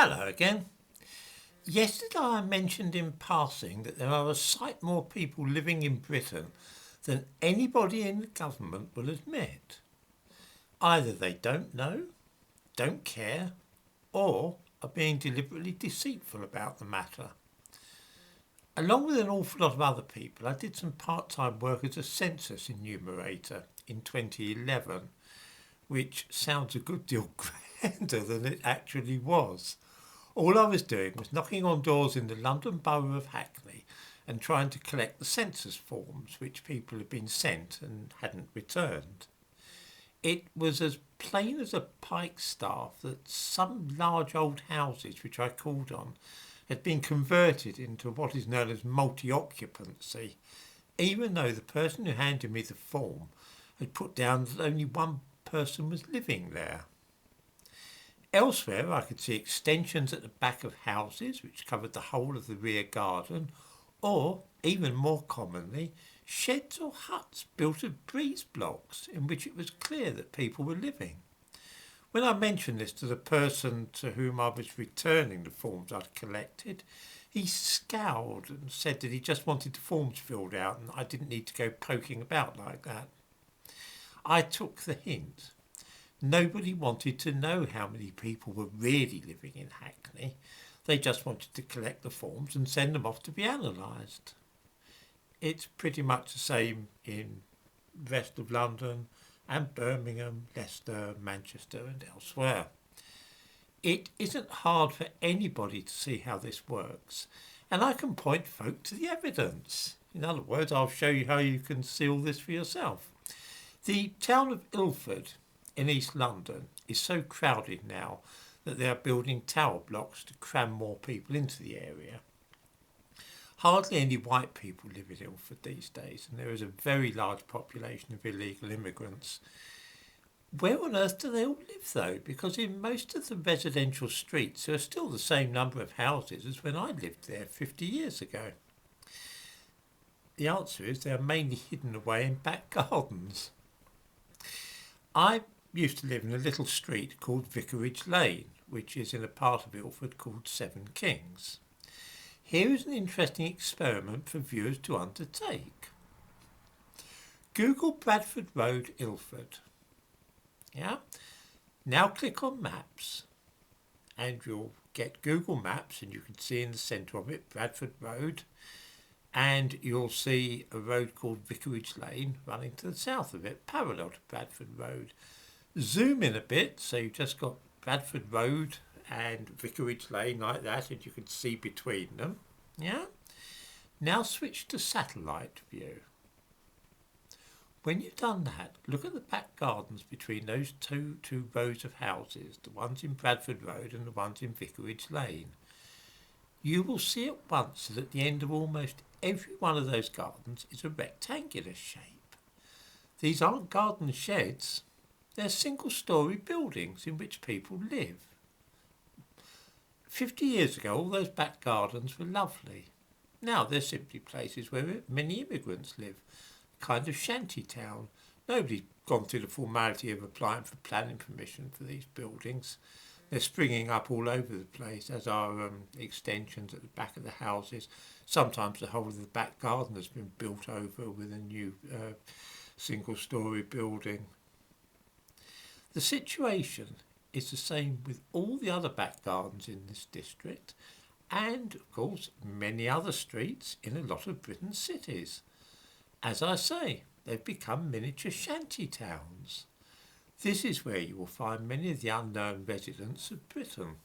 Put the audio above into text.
Hello again. Yesterday I mentioned in passing that there are a sight more people living in Britain than anybody in the government will admit. Either they don't know, don't care, or are being deliberately deceitful about the matter. Along with an awful lot of other people, I did some part-time work as a census enumerator in 2011, which sounds a good deal grander than it actually was. All I was doing was knocking on doors in the London Borough of Hackney and trying to collect the census forms which people had been sent and hadn't returned. It was as plain as a pikestaff that some large old houses which I called on had been converted into what is known as multi-occupancy, even though the person who handed me the form had put down that only one person was living there. Elsewhere I could see extensions at the back of houses which covered the whole of the rear garden, or, even more commonly, sheds or huts built of breeze blocks in which it was clear that people were living. When I mentioned this to the person to whom I was returning the forms I'd collected, he scowled and said that he just wanted the forms filled out and I didn't need to go poking about like that. I took the hint. Nobody wanted to know how many people were really living in Hackney. They just wanted to collect the forms and send them off to be analysed. It's pretty much the same in the rest of London and Birmingham, Leicester, Manchester and elsewhere. It isn't hard for anybody to see how this works, and I can point folk to the evidence. In other words, I'll show you how you can see all this for yourself. The town of Ilford in East London is so crowded now that they are building tower blocks to cram more people into the area. Hardly any white people live in Ilford these days, and there is a very large population of illegal immigrants. Where on earth do they all live though? Because in most of the residential streets there are still the same number of houses as when I lived there 50 years ago. The answer is they are mainly hidden away in back gardens. I used to live in a little street called Vicarage Lane, which is in a part of Ilford called Seven Kings. Here is an interesting experiment for viewers to undertake. Google Bradford Road, Ilford. Yeah? Now click on Maps and you'll get Google Maps and you can see in the centre of it Bradford Road, and you'll see a road called Vicarage Lane running to the south of it, parallel to Bradford Road. Zoom in a bit, so you've just got Bradford Road and Vicarage Lane like that, and you can see between them. Yeah? Now switch to satellite view. When you've done that, look at the back gardens between those two rows of houses, the ones in Bradford Road and the ones in Vicarage Lane. You will see at once that at the end of almost every one of those gardens is a rectangular shape. These aren't garden sheds. They're single-storey buildings in which people live. 50 years ago, all those back gardens were lovely. Now they're simply places where many immigrants live, a kind of shanty town. Nobody's gone through the formality of applying for planning permission for these buildings. They're springing up all over the place, as are extensions at the back of the houses. Sometimes the whole of the back garden has been built over with a new single-storey building. The situation is the same with all the other back gardens in this district and, of course, many other streets in a lot of Britain's cities. As I say, they've become miniature shanty towns. This is where you will find many of the unknown residents of Britain.